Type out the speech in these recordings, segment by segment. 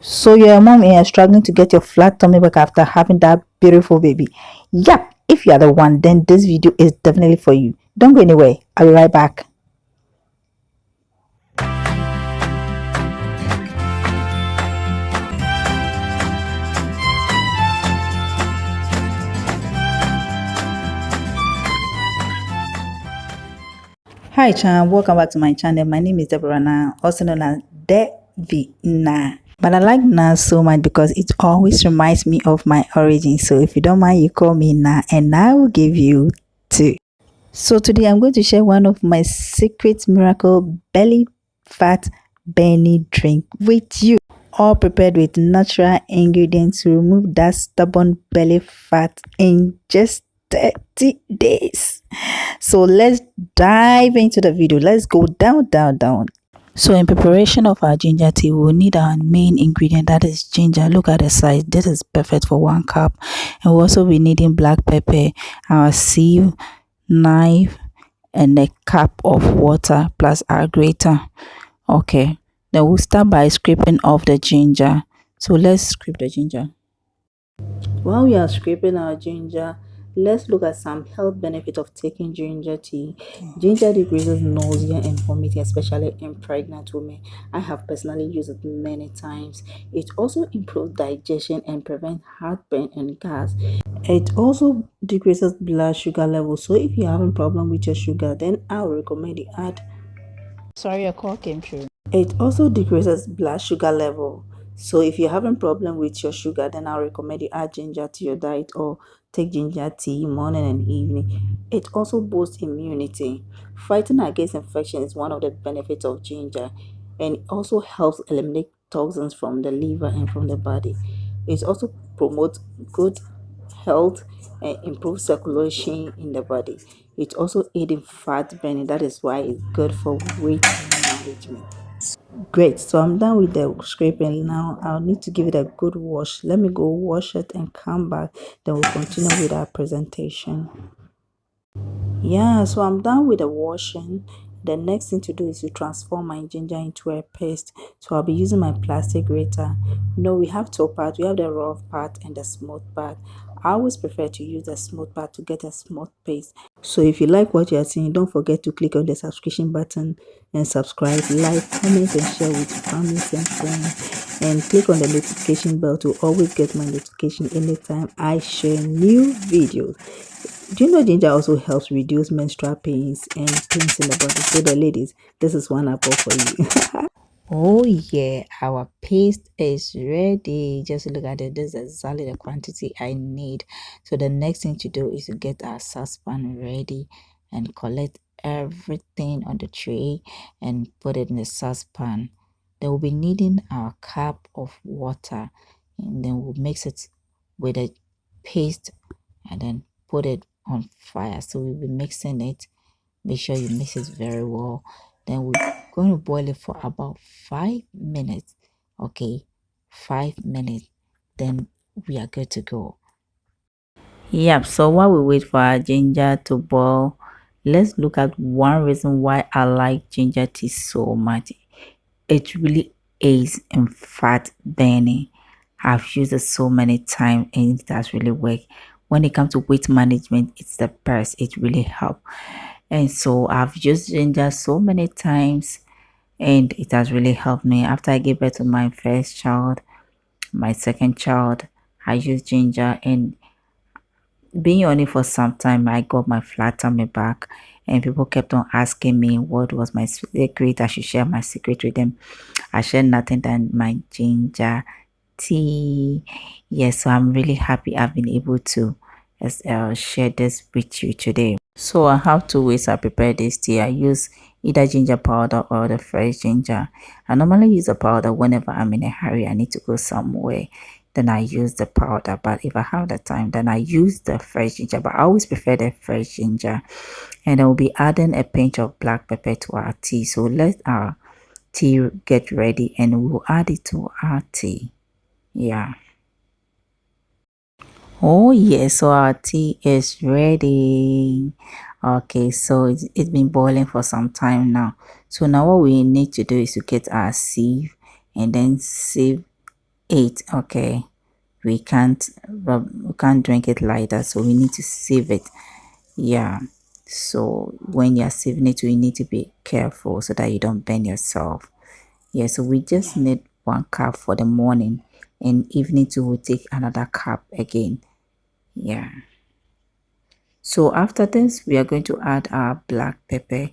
So you're a mom and you're struggling to get your flat tummy back after having that beautiful baby. Yep, if you're the one, then this video is definitely for you. Don't go anywhere. I'll be right back. Hi, Chan. Welcome back to my channel. My name is Deborah Na, also known as Debi Na. But I like Na so much because it always reminds me of my origin. So if you don't mind, you call me Na, and I will give you two. So today I'm going to share one of my secret miracle belly fat burning drink with you. All prepared with natural ingredients to remove that stubborn belly fat in just 30 days. So let's dive into the video. Let's go down. So in preparation of our ginger tea, we'll need our main ingredient, that is ginger. Look at the size. This is perfect for 1 cup. And we'll also be needing black pepper, our sieve, knife, and a cup of water plus our grater. Okay, then we'll start by scraping off the ginger. So let's scrape the ginger. While we are scraping our ginger, let's look at some health benefit of taking ginger tea. Ginger decreases nausea and vomiting, especially in pregnant women. I have personally used it many times. It also improves digestion and prevents heartburn and gas. It also decreases blood sugar levels. So if you're having problem with your sugar, then I would recommend you add. Sorry, a call came through. It also decreases blood sugar level. So if you're having problem with your sugar, then I'll recommend you add ginger to your diet or take ginger tea morning and evening. It also boosts immunity. Fighting against infection is one of the benefits of ginger, and it also helps eliminate toxins from the liver and from the body. It also promotes good health and improves circulation in the body. It also aids in fat burning. That is why it's good for weight management. Great, so I'm done with the scraping. Now I'll need to give it a good wash. Let me go wash it and come back, then we'll continue with our presentation. Yeah, so I'm done with the washing. The next thing to do is to transform my ginger into a paste. So I'll be using my plastic grater. We have two parts. We have the rough part and the smooth part. I always prefer to use the smooth part to get a smooth paste. So if you like what you are seeing, don't forget to click on the subscription button and subscribe, like, comment, and share with families and friends. And click on the notification bell to always get my notification anytime I share new videos. Do you know ginger also helps reduce menstrual pains and pains in the body? So the ladies, this is one apple for you. Oh yeah, our paste is ready. Just look at it. This is exactly the quantity I need. So the next thing to do is to get our saucepan ready and collect everything on the tray and put it in the saucepan. Then we'll be needing our cup of water, and then we'll mix it with a paste and then put it on fire. So we'll be mixing it. Make sure you mix it very well. Then we're going to boil it for about 5 minutes. Okay, 5 minutes. Then we are good to go. Yep, so while we wait for our ginger to boil, let's look at one reason why I like ginger tea so much. It really aids in fat burning. I've used it so many times and it has really worked. When it comes to weight management, it's the best. It really helps. And so I've used ginger so many times and it has really helped me. After I gave birth to my first child, my second child, I used ginger, and being on it for some time, I got my flat tummy back, and people kept on asking me what was my secret. I should share my secret with them. I shared nothing than my ginger tea. Yes, so I'm really happy I've been able to share this with you today. So I have two ways I prepare this tea. I use either ginger powder or the fresh ginger. I normally use the powder whenever I'm in a hurry, I need to go somewhere, then I use the powder. But if I have the time, then I use the fresh ginger. But I always prefer the fresh ginger. And I will be adding a pinch of black pepper to our tea. So let our tea get ready and we'll add it to our tea. Yeah. Oh yes, so our tea is ready. Okay, so it's been boiling for some time now. So now what we need to do is to get our sieve and then sieve 8. Okay, we can't drink it like that, so we need to save it. Yeah, so when you're saving it, you need to be careful so that you don't burn yourself. Yeah, so we just need 1 cup for the morning, and evening too we'll take another cup again. Yeah, so after this we are going to add our black pepper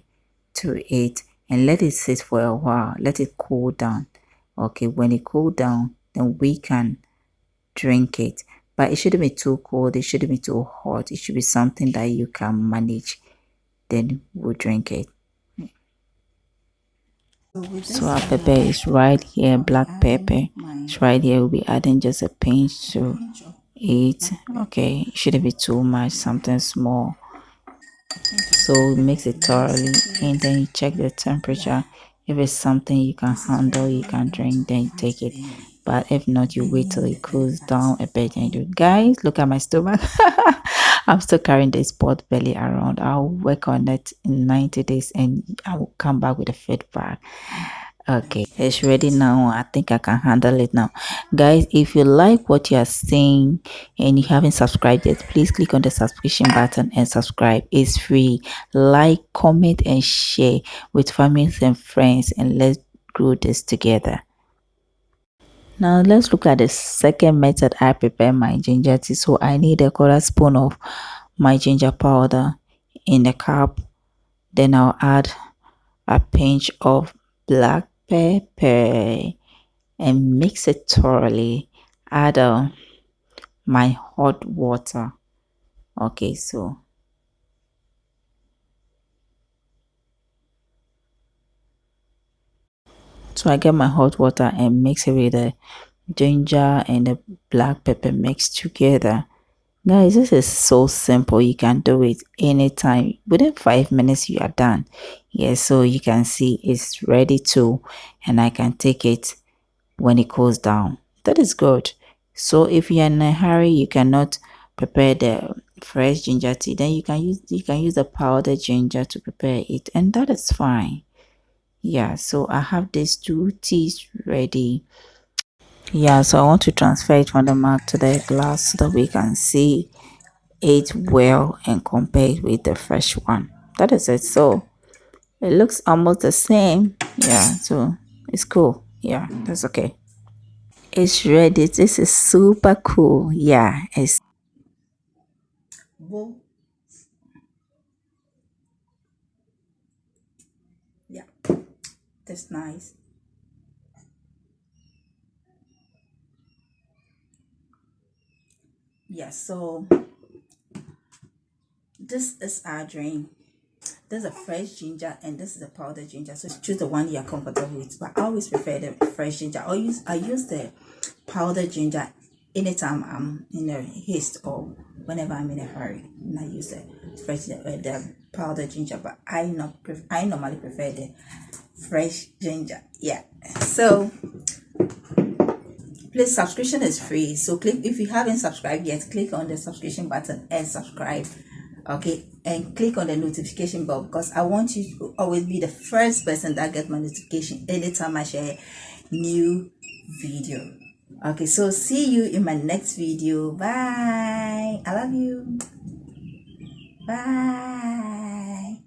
to it and let it sit for a while, let it cool down. Okay, when it cool down, then we can drink it, but it shouldn't be too cold, it shouldn't be too hot, it should be something that you can manage. Then we'll drink it. So our pepper is right here, black pepper. It's right here. We'll be adding just a pinch to it. Okay, it shouldn't be too much, something small. So mix it thoroughly and then you check the temperature. If it's something you can handle, you can drink, then you take it. But if not, you wait till it cools down a bit and you do. Guys, look at my stomach. I'm still carrying this pot belly around. I'll work on it in 90 days and I will come back with a feedback. Okay, it's ready now. I think I can handle it now. Guys, if you like what you are seeing and you haven't subscribed yet, please click on the subscription button and subscribe. It's free. Like, comment, and share with families and friends, and let's grow this together. Now let's look at the second method I prepare my ginger tea. So I need a quarter spoon of my ginger powder in a cup. Then I'll add a pinch of black pepper and mix it thoroughly. Add my hot water. Okay, so I get my hot water and mix it with the ginger and the black pepper mixed together. Guys, this is so simple. You can do it anytime. Within 5 minutes, you are done. Yeah, so you can see it's ready to, and I can take it when it cools down. That is good. So if you're in a hurry, you cannot prepare the fresh ginger tea, then you can use the powdered ginger to prepare it, and that is fine. Yeah, so I have these two teas ready. Yeah, so I want to transfer it from the mug to the glass so that we can see it well and compare it with the fresh one. That is it. So it looks almost the same. Yeah, so it's cool. Yeah, that's okay. It's ready. This is super cool. Yeah, it's well, yeah, that's nice. Yeah, so this is our drink. There's a fresh ginger and this is a powdered ginger. So choose the one you're comfortable with. But I always prefer the fresh ginger. I use the powdered ginger anytime I'm in a haste or whenever I'm in a hurry. And I use the powdered ginger. But I normally prefer the fresh ginger. Yeah. So please, subscription is free. So click, if you haven't subscribed yet, click on the subscription button and subscribe. Okay, and click on the notification bell because I want you to always be the first person that gets my notification anytime I share new video. Okay, so see you in my next video. Bye. I love you. Bye.